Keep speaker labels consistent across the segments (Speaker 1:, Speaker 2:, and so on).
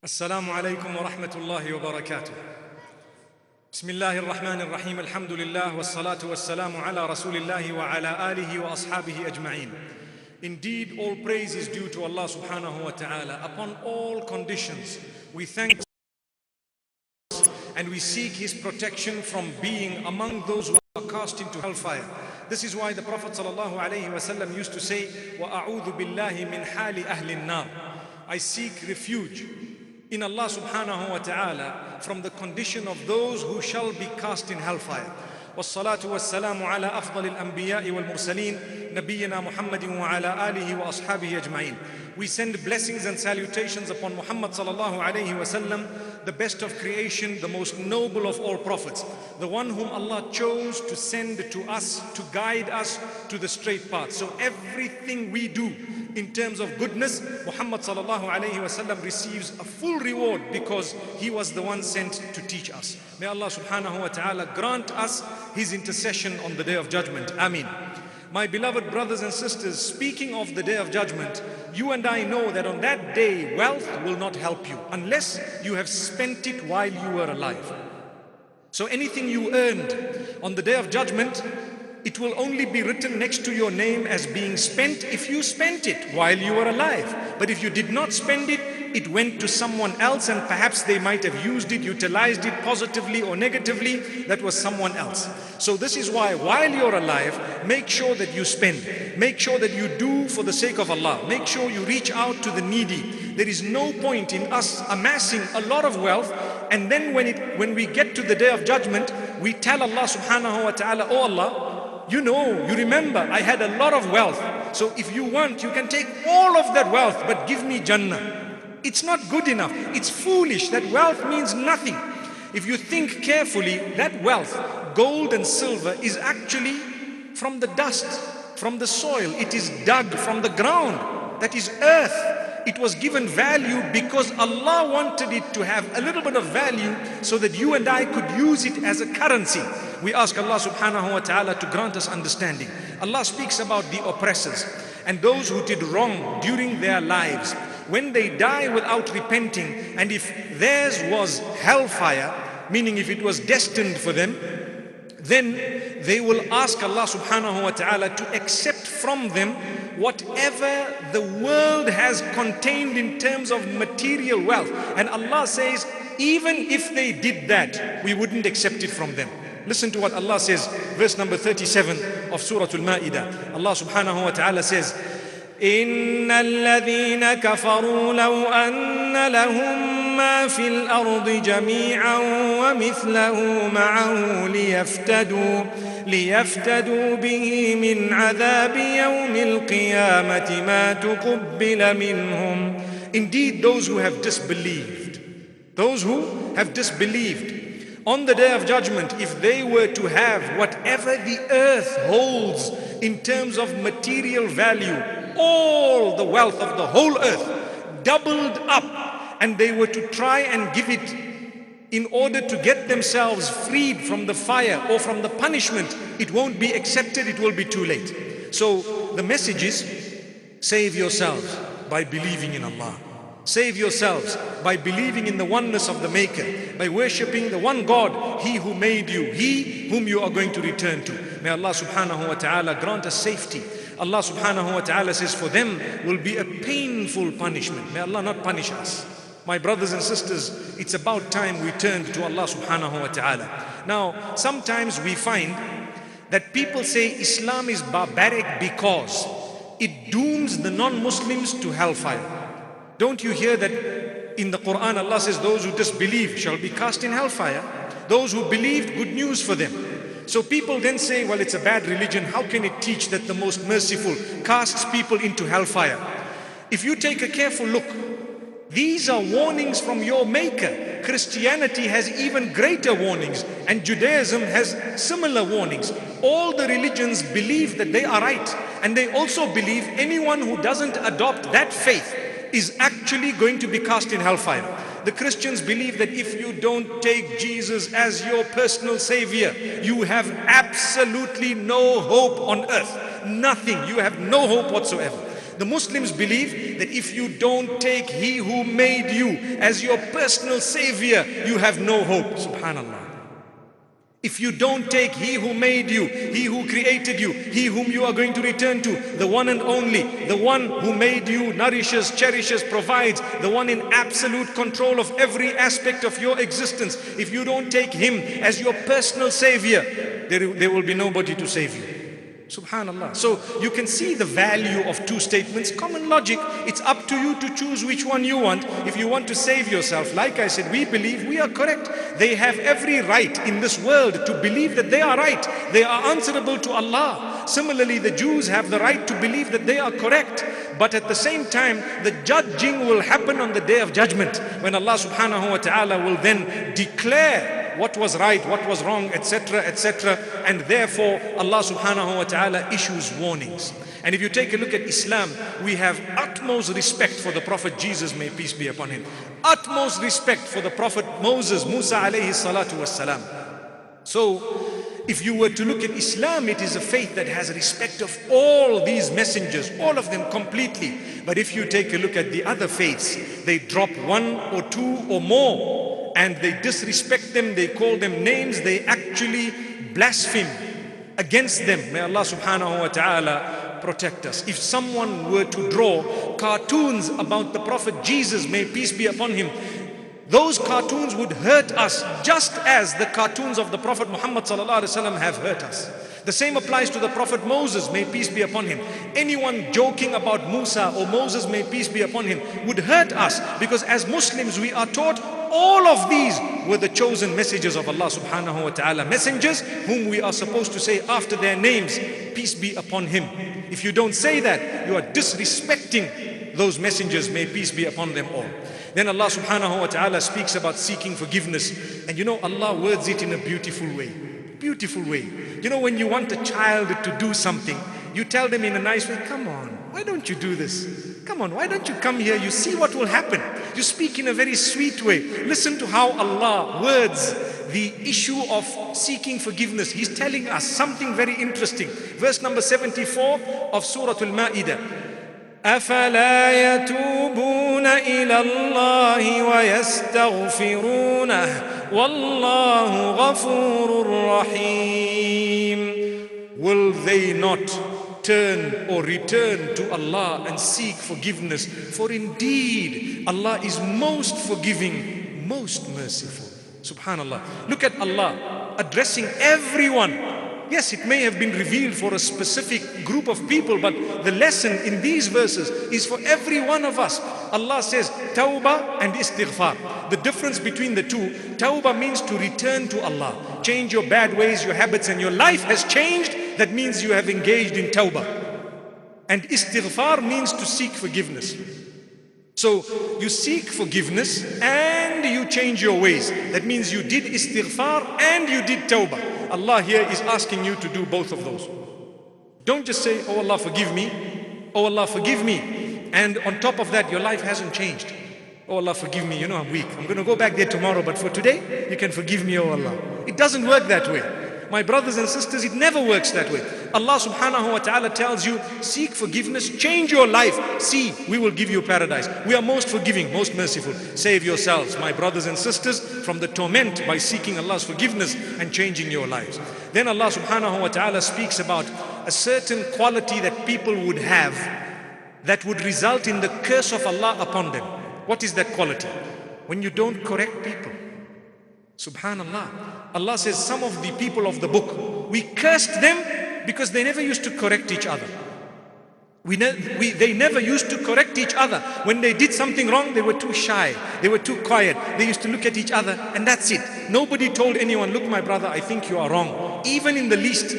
Speaker 1: السلام عليكم ورحمة الله وبركاته. بسم الله الرحمن الرحيم. الحمد لله والصلاة والسلام على رسول الله وعلى آله وأصحابه أجمعين. Indeed, all praise is due to Allah subhanahu wa ta'ala. Upon all conditions, we thank and we seek His protection from being among those who are cast into hellfire. This is why the Prophet sallallahu alaihi wasallam used to say, وَأَعُوذُ بِاللَّهِ مِنْ حَالِ أَهْلِ النَّارِ. I seek refuge in Allah subhanahu wa ta'ala from the condition of those who shall be cast in hellfire. والصلاة والسلام على أفضل الأنبياء والمرسلين نبينا محمد وعلى آله وأصحابه أجمعين. We send blessings and salutations upon Muhammad sallallahu alayhi wasallam, the best of creation, the most noble of all prophets, the one whom Allah chose to send to us, to guide us to the straight path. So everything we do in terms of goodness, Muhammad sallallahu alayhi wasallam receives a full reward because he was the one sent to teach us. May Allah subhanahu wa ta'ala grant us His intercession on the Day of Judgment. Ameen. My beloved brothers and sisters, speaking of the Day of Judgment, you and I know that on that day, wealth will not help you unless you have spent it while you were alive. So anything you earned on the Day of Judgment, it will only be written next to your name as being spent if you spent it while you were alive. But if you did not spend it, it went to someone else, and perhaps they might have used it, utilized it positively or negatively. That was someone else. So this is why while you're alive, make sure that you spend. Make sure that you do for the sake of Allah. Make sure you reach out to the needy. There is no point in us amassing a lot of wealth and then when we get to the Day of Judgment, we tell Allah subhanahu wa ta'ala, oh Allah, you know, you remember I had a lot of wealth. So if you want, you can take all of that wealth, but give me Jannah. It's not good enough. It's foolish. That wealth means nothing. If you think carefully, that wealth, gold and silver, is actually from the dust, from the soil. It is dug from the ground. That is earth. It was given value because Allah wanted it to have a little bit of value so that you and I could use it as a currency. We ask Allah subhanahu wa ta'ala to grant us understanding. Allah speaks about the oppressors and those who did wrong during their lives. When they die without repenting, and if theirs was hellfire, meaning if it was destined for them, then they will ask Allah subhanahu wa ta'ala to accept from them whatever the world has contained in terms of material wealth. And Allah says, even if they did that, we wouldn't accept it from them. Listen to what Allah says, verse number 37 of Surah Al-Ma'idah. Allah subhanahu wa ta'ala says, إن الذين كفروا لو أن لهم ما في الأرض جميعا ومثله معه ليفتدوا به من عذاب يوم القيامة ما تقبل منهم. Indeed, those who have disbelieved on the Day of Judgment, if they were to have whatever the earth holds in terms of material value, all the wealth of the whole earth doubled up, and they were to try and give it in order to get themselves freed from the fire or from the punishment, it won't be accepted, it will be too late. So the message is, save yourselves by believing in Allah. Save yourselves by believing in the oneness of the Maker, by worshipping the one God, He who made you, He whom you are going to return to. May Allah subhanahu wa ta'ala grant us safety. Allah subhanahu wa ta'ala says, for them will be a painful punishment. May Allah not punish us. My brothers and sisters, it's about time we turned to Allah subhanahu wa ta'ala. Now, sometimes we find that people say Islam is barbaric because it dooms the non-Muslims to hellfire. Don't you hear that in the Qur'an Allah says those who disbelieve shall be cast in hellfire? Those who believed, good news for them. So people then say, well, it's a bad religion. How can it teach that the most merciful casts people into hellfire? If you take a careful look, these are warnings from your Maker. Christianity has even greater warnings, and Judaism has similar warnings. All the religions believe that they are right, and they also believe anyone who doesn't adopt that faith is actually going to be cast in hellfire. The Christians believe that if you don't take Jesus as your personal savior, you have absolutely no hope on earth. Nothing. You have no hope whatsoever. The Muslims believe that if you don't take He who made you as your personal savior, you have no hope. Subhanallah. If you don't take He who made you, He who created you, He whom you are going to return to, the one and only, the one who made you, nourishes, cherishes, provides, the one in absolute control of every aspect of your existence. If you don't take Him as your personal savior, there will be nobody to save you. Subhanallah. So you can see the value of two statements. Common logic. It's up to you to choose which one you want. If you want to save yourself, like I said, we believe we are correct. They have every right in this world to believe that they are right. They are answerable to Allah. Similarly, the Jews have the right to believe that they are correct. But at the same time, the judging will happen on the day of judgment, when Allah subhanahu wa ta'ala will then declare what was right, what was wrong, etc., etc. And therefore, Allah subhanahu wa ta'ala issues warnings. And if you take a look at Islam, we have utmost respect for the Prophet Jesus, may peace be upon him. Utmost respect for the Prophet Moses, Musa alayhi salatu wassalam. So, if you were to look at Islam, it is a faith that has respect of all these messengers, all of them completely. But if you take a look at the other faiths, they drop one or two or more, and they disrespect them, they call them names, they actually blaspheme against them. May Allah subhanahu wa ta'ala protect us. If someone were to draw cartoons about the Prophet Jesus, may peace be upon him, those cartoons would hurt us just as the cartoons of the Prophet Muhammad sallallahu alaihi wasallam have hurt us. The same applies to the Prophet Moses, may peace be upon him. Anyone joking about Musa or Moses, may peace be upon him, would hurt us, because as Muslims we are taught all of these were the chosen messages of Allah subhanahu wa ta'ala. Messengers whom we are supposed to say after their names, peace be upon him. If you don't say that, you are disrespecting those messengers, may peace be upon them all. Then Allah subhanahu wa ta'ala speaks about seeking forgiveness. And you know, Allah words it in a beautiful way. Beautiful way. You know, when you want a child to do something, you tell them in a nice way, come on, why don't you do this? Come on, why don't you come here? You see what will happen. You speak in a very sweet way. Listen to how Allah words the issue of seeking forgiveness. He's telling us something very interesting. Verse number 74 of Surah Al-Ma'idah. أَفَلَا يَتُوبُونَ إِلَى اللَّهِ وَيَسْتَغْفِرُونَهُ وَاللَّهُ غَفُورٌ رَحِيمٌ. Will they not turn or return to Allah and seek forgiveness? For indeed, Allah is most forgiving, most merciful. Subhanallah. Look at Allah addressing everyone. Yes, it may have been revealed for a specific group of people, but the lesson in these verses is for every one of us. Allah says tawbah and istighfar. The difference between the two, tawbah means to return to Allah, change your bad ways, your habits, and your life has changed. That means you have engaged in tawbah. And istighfar means to seek forgiveness. So you seek forgiveness and you change your ways. That means you did istighfar and you did tawbah. Allah here is asking you to do both of those. Don't just say, oh Allah forgive me, oh Allah forgive me, and on top of that your life hasn't changed. Oh Allah forgive me, you know I'm weak, I'm going to go back there tomorrow, but for today you can forgive me, oh Allah. It doesn't work that way. My brothers and sisters, it never works that way. Allah subhanahu wa ta'ala tells you, seek forgiveness, change your life. See, we will give you paradise. We are most forgiving, most merciful. Save yourselves, my brothers and sisters, from the torment by seeking Allah's forgiveness and changing your lives. Then Allah subhanahu wa ta'ala speaks about a certain quality that people would have that would result in the curse of Allah upon them. What is that quality? When you don't correct people. Subhanallah. Allah says some of the people of the book, we cursed them because they never used to correct each other. They never used to correct each other. When they did something wrong, they were too shy. They were too quiet. They used to look at each other and that's it. Nobody told anyone, look my brother, I think you are wrong. Even in the least.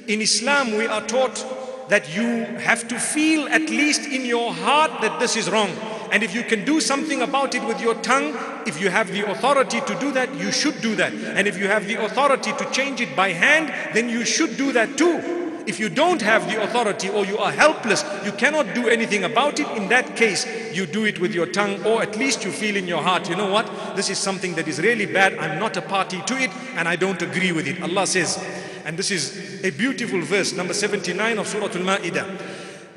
Speaker 1: In Islam, we are taught that you have to feel at least in your heart that this is wrong. And if you can do something about it with your tongue, if you have the authority to do that, you should do that. And if you have the authority to change it by hand, then you should do that too. If you don't have the authority or you are helpless, you cannot do anything about it, in that case, you do it with your tongue, or at least you feel in your heart, you know what? This is something that is really bad. I'm not a party to it and I don't agree with it. Allah says, and this is a beautiful verse, number 79 of Surah Al-Ma'idah.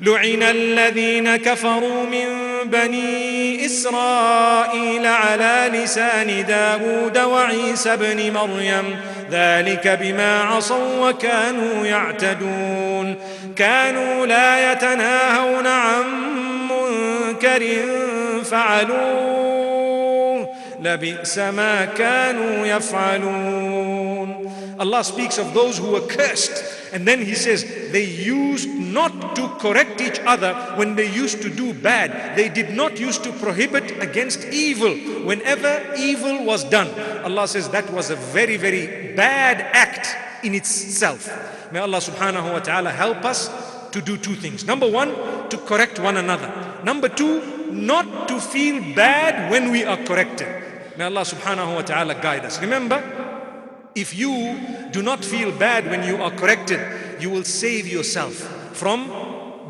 Speaker 1: لعن الذين كفروا من بني إسرائيل على لسان داود وعيسى بن مريم ذلك بما عصوا وكانوا يعتدون كانوا لا يتناهون عن منكر فعلوه لبئس ما كانوا يفعلون. Allah speaks of those who were cursed, and then he says they used not to correct each other when they used to do bad. They did not used to prohibit against evil whenever evil was done. Allah says that was a very, very bad act in itself. May Allah subhanahu wa ta'ala help us to do two things. Number one, to correct one another. Number two, not to feel bad when we are corrected. May Allah subhanahu wa ta'ala guide us. Remember, if you do not feel bad when you are corrected, you will save yourself from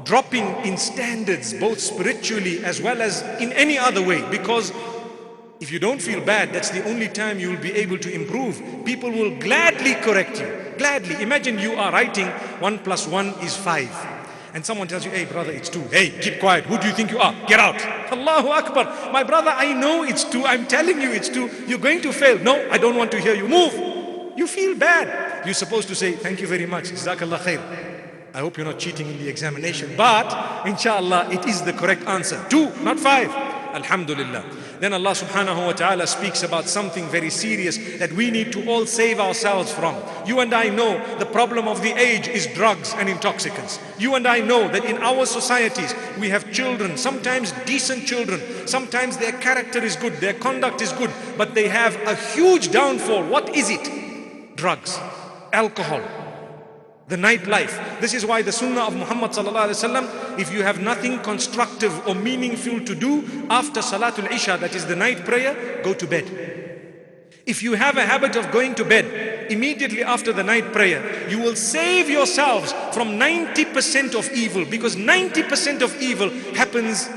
Speaker 1: dropping in standards, both spiritually as well as in any other way. Because if you don't feel bad, that's the only time you will be able to improve. People will gladly correct you. Gladly. Imagine you are writing 1 + 1 is 5. And someone tells you, hey brother, it's 2. Hey, keep quiet. Who do you think you are? Get out. Allahu Akbar. My brother, I know it's 2. I'm telling you it's 2. You're going to fail. No, I don't want to hear you. Move. You feel bad. You're supposed to say, thank you very much. Jazakallah khair. I hope you're not cheating in the examination. But, inshallah, it is the correct answer. 2, not 5. Alhamdulillah. Then Allah subhanahu wa ta'ala speaks about something very serious that we need to all save ourselves from. You and I know the problem of the age is drugs and intoxicants. You and I know that in our societies we have children, sometimes decent children, sometimes their character is good, their conduct is good, but they have a huge downfall. What is it? Drugs, alcohol, the nightlife. This is why the sunnah of Muhammad sallallahu alaihi wasallam, if you have nothing constructive or meaningful to do after Salatul Isha, that is the night prayer, go to bed. If you have a habit of going to bed immediately after the night prayer, you will save yourselves from 90% of evil, because 90% of evil happens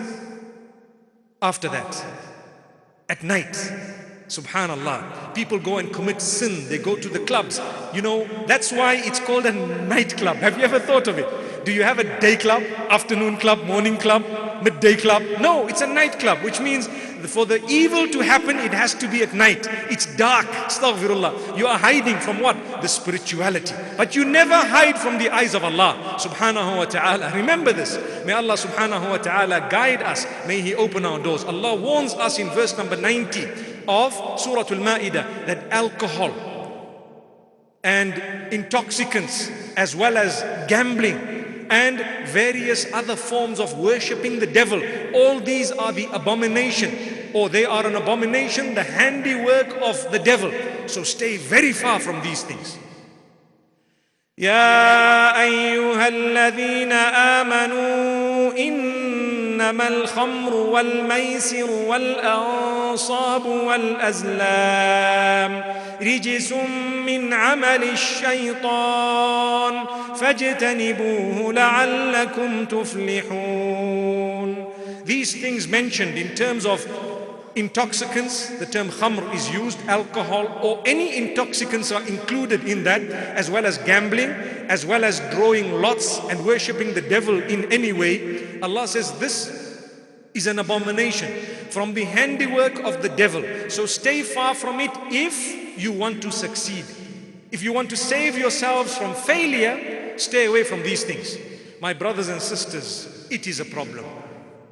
Speaker 1: after that, at night. Subhanallah. People go and commit sin. They go to the clubs. You know, that's why it's called a nightclub. Have you ever thought of it? Do you have a day club, afternoon club, morning club, midday club? No, it's a nightclub, which means for the evil to happen, it has to be at night. It's dark. Astaghfirullah. You are hiding from what? The spirituality. But you never hide from the eyes of Allah subhanahu wa ta'ala. Remember this. May Allah subhanahu wa ta'ala guide us. May He open our doors. Allah warns us in verse number 90 of Surah Al-Ma'idah that alcohol and intoxicants, as well as gambling and various other forms of worshipping the devil, all these are the abomination, or they are an abomination, the handiwork of the devil. So stay very far from these things. Ya ayyuhalladhina amanu إنما الخمر والميسر والأنصاب والأزلام رجس من عمل الشيطان فاجتنبوه لعلكم تفلحون. These things mentioned in terms of intoxicants, the term khamr is used, alcohol or any intoxicants are included in that, as well as gambling, as well as drawing lots and worshipping the devil in any way. Allah says this is an abomination from the handiwork of the devil. So stay far from it if you want to succeed. If you want to save yourselves from failure, stay away from these things. My brothers and sisters, it is a problem.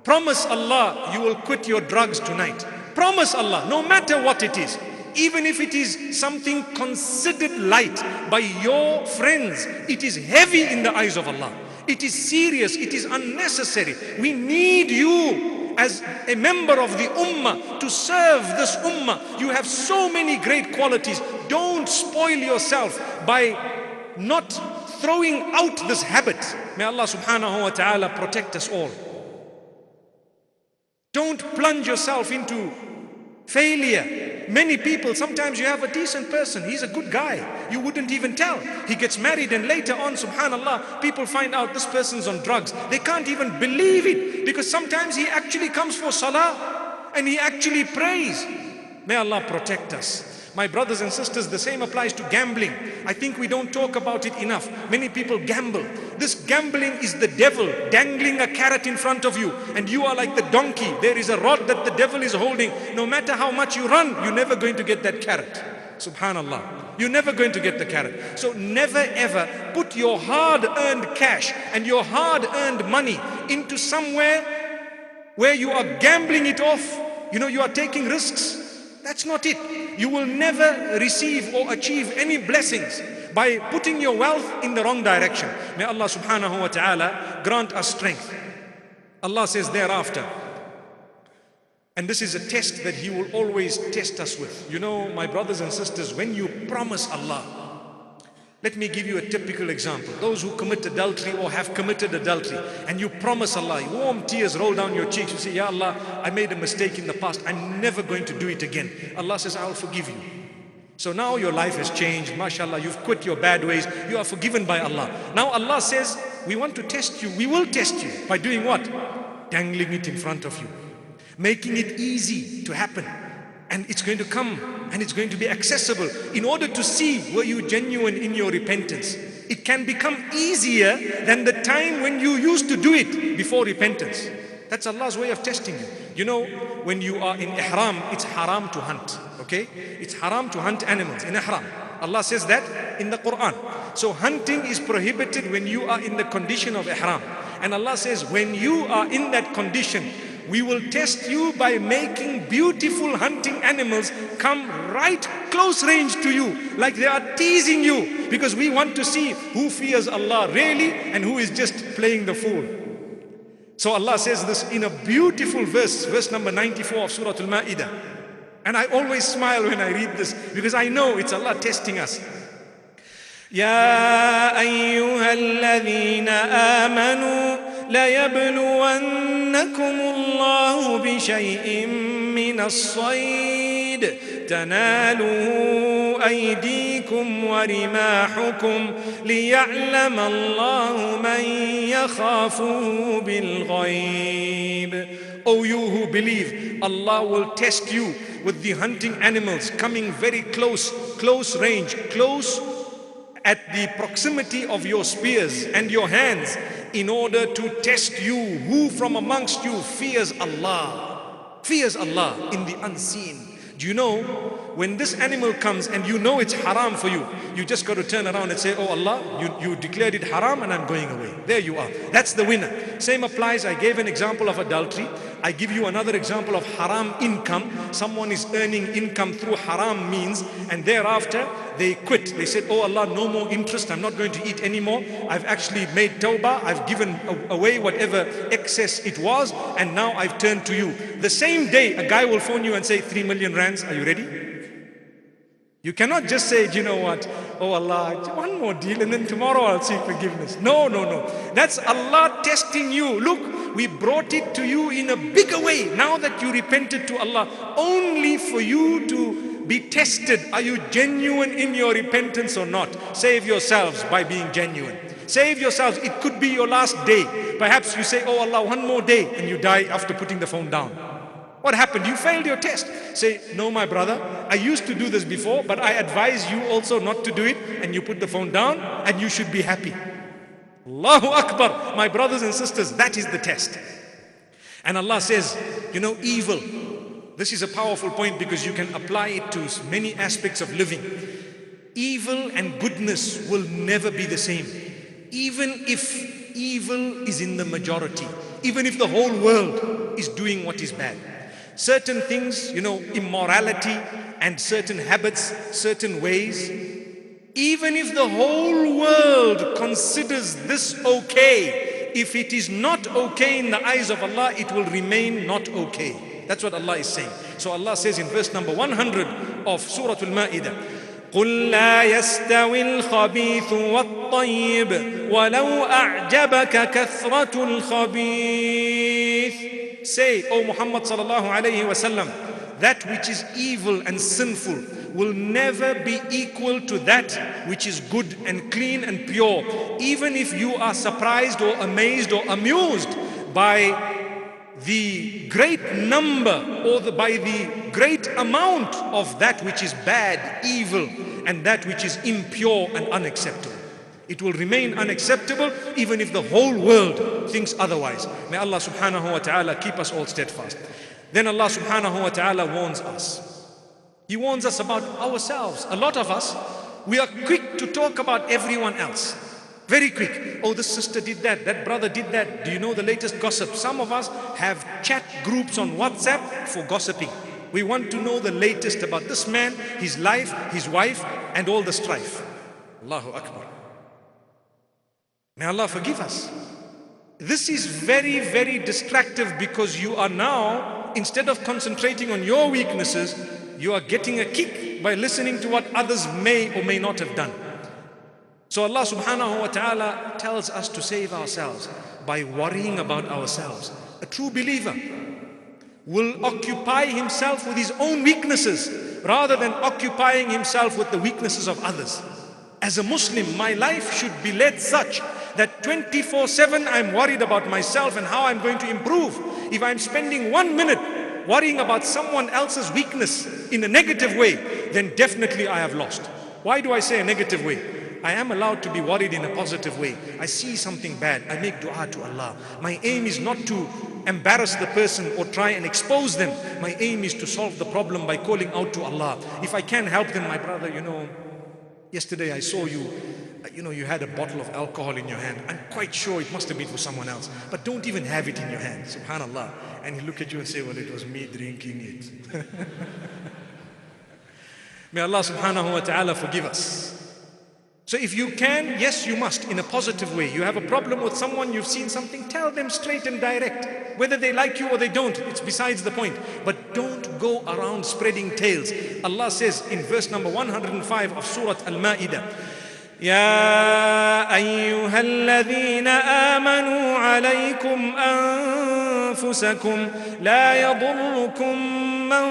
Speaker 1: Promise Allah you will quit your drugs tonight. Promise Allah, no matter what it is. Even if it is something considered light by your friends, it is heavy in the eyes of Allah. It is serious, it is unnecessary. We need you as a member of the ummah to serve this ummah. You have so many great qualities. Don't spoil yourself by not throwing out this habit. May Allah subhanahu wa ta'ala protect us all. Don't plunge yourself into failure. Many people, sometimes you have a decent person, he's a good guy, you wouldn't even tell. He gets married and later on, subhanallah, people find out this person's on drugs. They can't even believe it, because sometimes he actually comes for salah and he actually prays. May Allah protect us. My brothers and sisters, the same applies to gambling. I think we don't talk about it enough. Many people gamble. This gambling is the devil dangling a carrot in front of you, and you are like the donkey. There is a rod that the devil is holding. No matter how much you run, you're never going to get that carrot. Subhanallah. You're never going to get the carrot. So never ever put your hard-earned cash and your hard-earned money into somewhere where you are gambling it off. You are taking risks. That's not it. You will never receive or achieve any blessings by putting your wealth in the wrong direction. May Allah subhanahu wa ta'ala grant us strength. Allah says thereafter, and this is a test that He will always test us with. My brothers and sisters, when you promise Allah, let me give you a typical example. Those who commit adultery or have committed adultery, and you promise Allah, warm tears roll down your cheeks. You say, Ya Allah, I made a mistake in the past. I'm never going to do it again. Allah says, I'll forgive you. So now your life has changed. MashaAllah, you've quit your bad ways. You are forgiven by Allah. Now Allah says, we want to test you. We will test you by doing what? Dangling it in front of you. Making it easy to happen. And it's going to come and it's going to be accessible in order to see were you genuine in your repentance. It can become easier than the time when you used to do it before repentance. That's Allah's way of testing you. When you are in ihram, it's haram to hunt. Okay? It's haram to hunt animals in ihram. Allah says that in the Qur'an. So hunting is prohibited when you are in the condition of ihram. And Allah says when you are in that condition, we will test you by making beautiful hunting animals come right close range to you, like they are teasing you, because we want to see who fears Allah really and who is just playing the fool. So Allah says this in a beautiful verse number 94 of Surah Al-Ma'idah. And I always smile when I read this, because I know it's Allah testing us. Ya ayyuhalladhina amanu ليبلونكم الله بشيء من الصيد تناله أيديكم ورماحكم ليعلم الله من يخافه بالغيب. O you who believe, Allah will test you with the hunting animals coming very close range, close at the proximity of your spears and your hands, in order to test you who from amongst you fears Allah in the unseen. Do you know, when this animal comes and you know it's haram for you, you just got to turn around and say, oh Allah, you declared it haram and I'm going away. There you are. That's the winner. Same applies. I gave an example of adultery. I give you another example of haram income. Someone is earning income through haram means, and thereafter they quit. They said, oh Allah, no more interest. I'm not going to eat anymore. I've actually made tawbah. I've given away whatever excess it was, and now I've turned to you. The same day, a guy will phone you and say, 3 million rands, are you ready? You cannot just say, you know what, oh Allah, one more deal and then tomorrow I'll seek forgiveness. No. That's Allah testing you. Look, we brought it to you in a bigger way. Now that you repented to Allah, only for you to be tested. Are you genuine in your repentance or not? Save yourselves by being genuine. Save yourselves. It could be your last day. Perhaps you say, oh Allah, one more day, and you die after putting the phone down. What happened? You failed your test. Say, no, my brother, I used to do this before, but I advise you also not to do it, and you put the phone down, and you should be happy. Allahu Akbar. My brothers and sisters, that is the test. And Allah says, evil. This is a powerful point because you can apply it to many aspects of living. Evil and goodness will never be the same. Even if evil is in the majority, even if the whole world is doing what is bad. Certain things, immorality and certain habits, certain ways, even if the whole world considers this okay, if it is not okay in the eyes of Allah, it will remain not okay. That's what Allah is saying. So Allah says in verse number 100 of Surah Al-Ma'idah, قُلْ لَا يَسْتَوِي الْخَبِيثُ وَالطَّيِّبُ وَلَوْ أَعْجَبَكَ كَثْرَةُ الْخَبِيثِ. Say, O Muhammad sallallahu alayhi wa sallam, that which is evil and sinful will never be equal to that which is good and clean and pure. Even if you are surprised or amazed or amused by the great number or by the great amount of that which is bad, evil, and that which is impure and unacceptable. It will remain unacceptable even if the whole world thinks otherwise. May Allah subhanahu wa ta'ala keep us all steadfast. Then Allah subhanahu wa ta'ala warns us. He warns us about ourselves. A lot of us, we are quick to talk about everyone else. Very quick. Oh, this sister did that, that brother did that. Do you know the latest gossip? Some of us have chat groups on WhatsApp for gossiping. We want to know the latest about this man, his life, his wife, and all the strife. Allahu Akbar. May Allah forgive us. This is very, very distractive, because you are now, instead of concentrating on your weaknesses, you are getting a kick by listening to what others may or may not have done. So Allah subhanahu wa ta'ala tells us to save ourselves by worrying about ourselves. A true believer will occupy himself with his own weaknesses rather than occupying himself with the weaknesses of others. As a Muslim, my life should be led such that 24/7 I'm worried about myself and how I'm going to improve. If I'm spending 1 minute worrying about someone else's weakness in a negative way, then definitely I have lost. Why do I say a negative way? I am allowed to be worried in a positive way. I see something bad, I make dua to Allah. My aim is not to embarrass the person or try and expose them. My aim is to solve the problem by calling out to Allah. If I can help them, my brother, yesterday I saw you had a bottle of alcohol in your hand. I'm quite sure it must have been for someone else, but don't even have it in your hand. Subhanallah. And he look at you and say, well, it was me drinking it. May Allah subhanahu wa ta'ala forgive us. So if you can, yes, you must, in a positive way. You have a problem with someone, you've seen something, tell them straight and direct. Whether they like you or they don't, it's besides the point. But don't go around spreading tales. Allah says in verse number 105 of Surah Al-Ma'idah, يا أيها الذين آمنوا عليكم أنفسكم لا يضركم من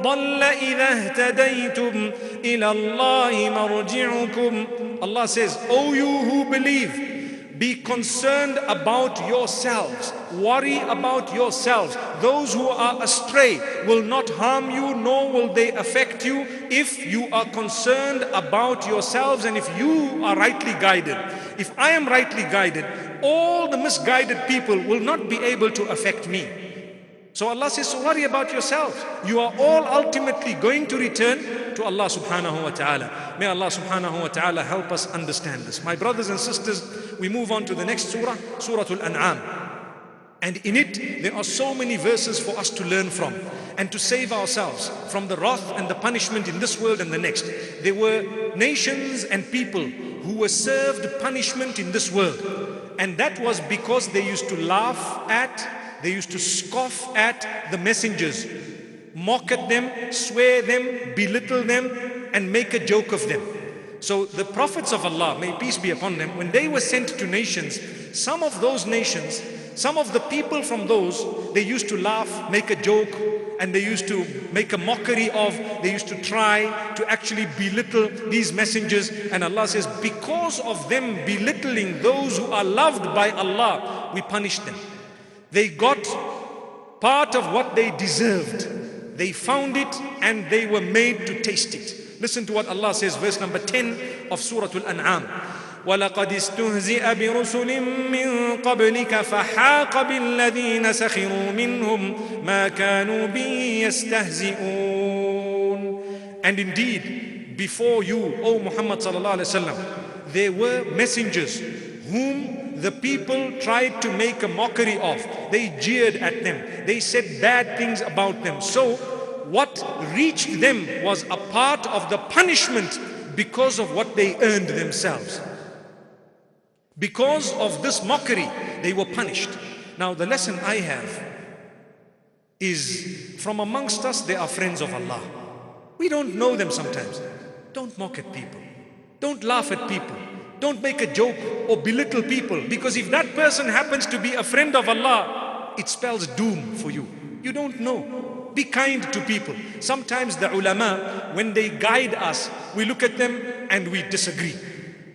Speaker 1: ضل إذا اهتديتم إلى الله مرجعكم. Allah says, O you who believe, be concerned about yourselves, worry about yourselves. Those who are astray will not harm you, nor will they affect you if you are concerned about yourselves and if you are rightly guided. If I am rightly guided, all the misguided people will not be able to affect me. So Allah says, so worry about yourselves. You are all ultimately going to return to Allah subhanahu wa ta'ala. May Allah subhanahu wa ta'ala help us understand this. My brothers and sisters, we move on to the next surah, Surah Al-An'am. And in it, there are so many verses for us to learn from and to save ourselves from the wrath and the punishment in this world and the next. There were nations and people who were served punishment in this world. And that was because they used to laugh at, they used to scoff at the messengers, mock at them, swear them, belittle them, and make a joke of them. So the prophets of Allah, may peace be upon them, when they were sent to nations, some of those nations, some of the people from those, they used to laugh, make a joke, and they used to make a mockery of, they used to try to actually belittle these messengers. And Allah says, because of them belittling those who are loved by Allah, we punished them. They got part of what they deserved. They found it and they were made to taste it. Listen to what Allah says, verse number 10 of Surah Al-An'am. وَلَقَدْ اسْتُهْزِئَ بِرُسُلٍ مِّن قَبْلِكَ فَحَاقَ بِالَّذِينَ سَخِرُوا مِنْهُمْ مَا كَانُوا بِهِ يَسْتَهْزِئُونَ. And indeed, before you, O Muhammad sallallahu alaihi wasallam, there were messengers whom the people tried to make a mockery of. They jeered at them. They said bad things about them. So what reached them was a part of the punishment because of what they earned themselves. Because of this mockery, they were punished. Now the lesson I have is, from amongst us there are friends of Allah. We don't know them sometimes. Don't mock at people. Don't laugh at people. Don't make a joke or belittle people, because if that person happens to be a friend of Allah, it spells doom for you. You don't know. Be kind to people. Sometimes the ulama, when they guide us, we look at them and we disagree.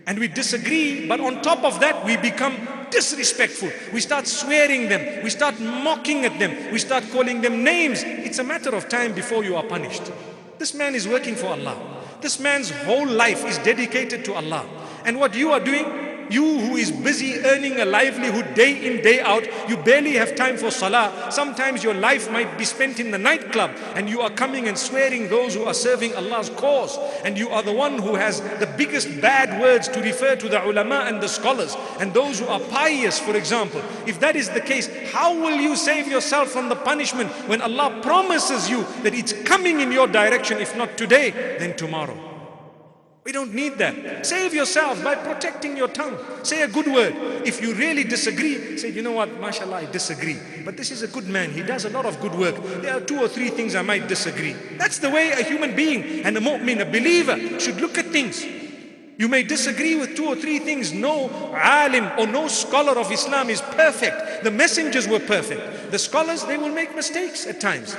Speaker 1: And we disagree, but on top of that, we become disrespectful. We start swearing them. We start mocking at them. We start calling them names. It's a matter of time before you are punished. This man is working for Allah. This man's whole life is dedicated to Allah. And what you are doing, you who is busy earning a livelihood day in, day out, you barely have time for salah. Sometimes your life might be spent in the nightclub, and you are coming and swearing those who are serving Allah's cause. And you are the one who has the biggest bad words to refer to the ulama and the scholars and those who are pious, for example. If that is the case, how will you save yourself from the punishment when Allah promises you that it's coming in your direction, if not today, then tomorrow? We don't need that. Save yourself by protecting your tongue. Say a good word. If you really disagree, say, you know what, mashallah, I disagree. But this is a good man. He does a lot of good work. There are 2 or 3 things I might disagree. That's the way a human being and a mu'min, a believer, should look at things. You may disagree with 2 or 3 things. No alim or no scholar of Islam is perfect. The messengers were perfect. The scholars, they will make mistakes at times.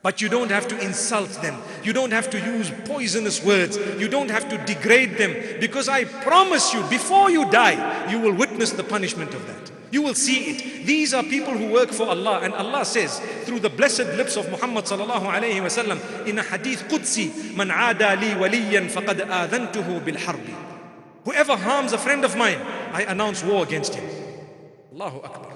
Speaker 1: But you don't have to insult them. You don't have to use poisonous words. You don't have to degrade them. Because I promise you, before you die, you will witness the punishment of that. You will see it. These are people who work for Allah. And Allah says, through the blessed lips of Muhammad sallallahu alayhi wa sallam, in a hadith Qudsi, Man aada li waliyan faqad adhantuhu bil harbi. Whoever harms a friend of mine, I announce war against him. Allahu Akbar.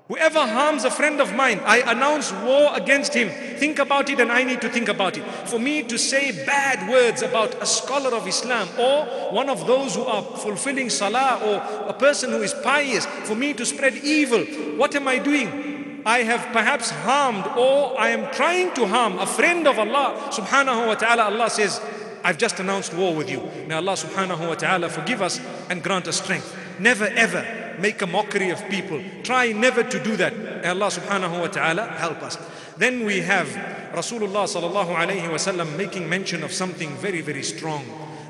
Speaker 1: Whoever harms a friend of mine, I announce war against him. Think about it, and I need to think about it. For me to say bad words about a scholar of Islam or one of those who are fulfilling salah or a person who is pious, for me to spread evil, what am I doing? I have perhaps harmed, or I am trying to harm a friend of Allah subhanahu wa ta'ala. Allah says, I've just announced war with you. May Allah subhanahu wa ta'ala forgive us and grant us strength. Never ever make a mockery of people. Try never to do that. May Allah subhanahu wa ta'ala help us. Then we have Rasulullah sallallahu alayhi wa sallam making mention of something very, very strong.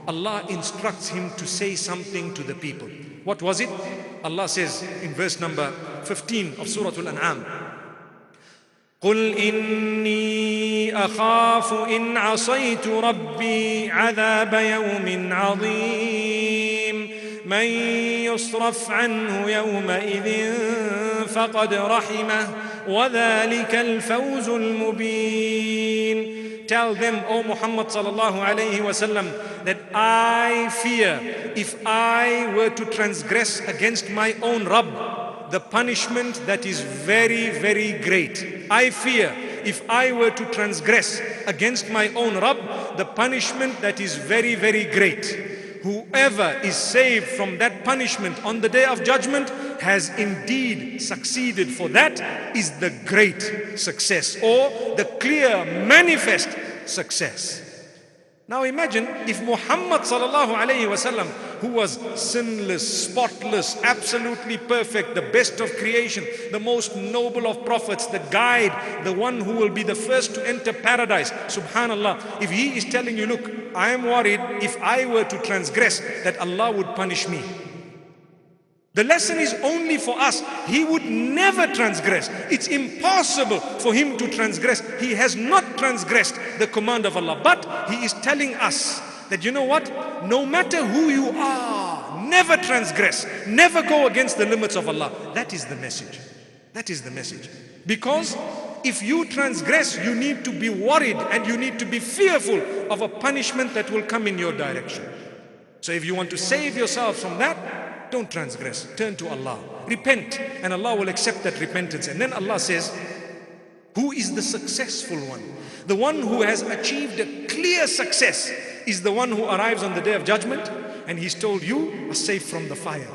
Speaker 1: Allah instructs him to say something to the people. What was it? Allah says in verse number 15 of Surah Al-An'am, قُلْ إِنِّي أَخَافُ إِنْ عَصَيْتُ رَبِّي عَذَابَ يَوْمٍ عَظِيمٍ من يصرف عنه يومئذ فقد رحمه وذلك الفوز المبين. Tell them, O Muhammad sallallahu alayhi wa sallam, that I fear if I were to transgress against my own Rabb, the punishment that is very, very great. I fear if I were to transgress against my own Rabb, the punishment that is very, very great. Whoever is saved from that punishment on the day of judgment has indeed succeeded, for that is the great success or the clear manifest success. Now imagine if Muhammad sallallahu alayhi wa sallam, who was sinless, spotless, absolutely perfect, the best of creation, the most noble of prophets, the guide, the one who will be the first to enter paradise, subhanallah, if he is telling you, look, I am worried if I were to transgress that Allah would punish me. The lesson is only for us. He would never transgress. It's impossible for him to transgress. He has not transgressed the command of Allah. But he is telling us that, you know what? No matter who you are, never transgress. Never go against the limits of Allah. That is the message. That is the message. Because if you transgress, you need to be worried and you need to be fearful of a punishment that will come in your direction. So if you want to save yourself from that, don't transgress. Turn to Allah. Repent, and Allah will accept that repentance. And then Allah says, who is the successful one? The one who has achieved a clear success is the one who arrives on the day of judgment and he's told, you are safe from the fire.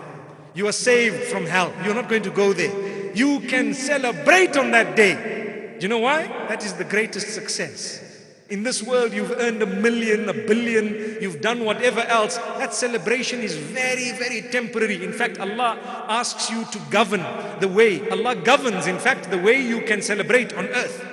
Speaker 1: You are saved from hell. You're not going to go there. You can celebrate on that day. You know why? That is the greatest success. In this world, you've earned 1 million, 1 billion, you've done whatever else. That celebration is very, very temporary. In fact, Allah asks you to govern the way. Allah governs, in fact, the way you can celebrate on earth.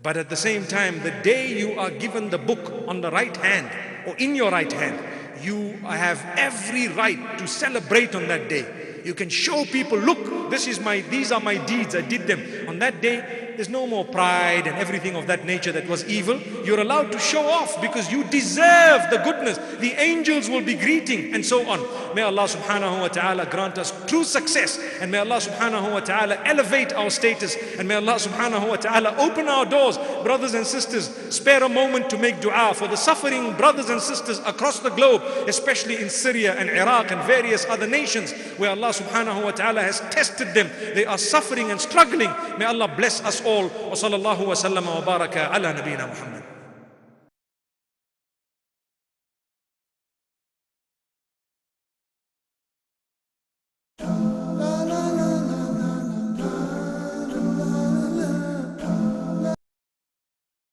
Speaker 1: But at the same time, the day you are given the book on the right hand, or in your right hand, you have every right to celebrate on that day. You can show people, look, these are my deeds, I did them. On that day, there's no more pride and everything of that nature that was evil. You're allowed to show off because you deserve the goodness. The angels will be greeting and so on. May Allah subhanahu wa ta'ala grant us true success, and may Allah subhanahu wa ta'ala elevate our status, and may Allah subhanahu wa ta'ala open our doors. Brothers and sisters, spare a moment to make dua for the suffering brothers and sisters across the globe, especially in Syria and Iraq and various other nations where Allah subhanahu wa ta'ala has tested them. They are suffering and struggling. May Allah bless us all. Wa sallallahu wa sallama wa baraka ala nabina Muhammad.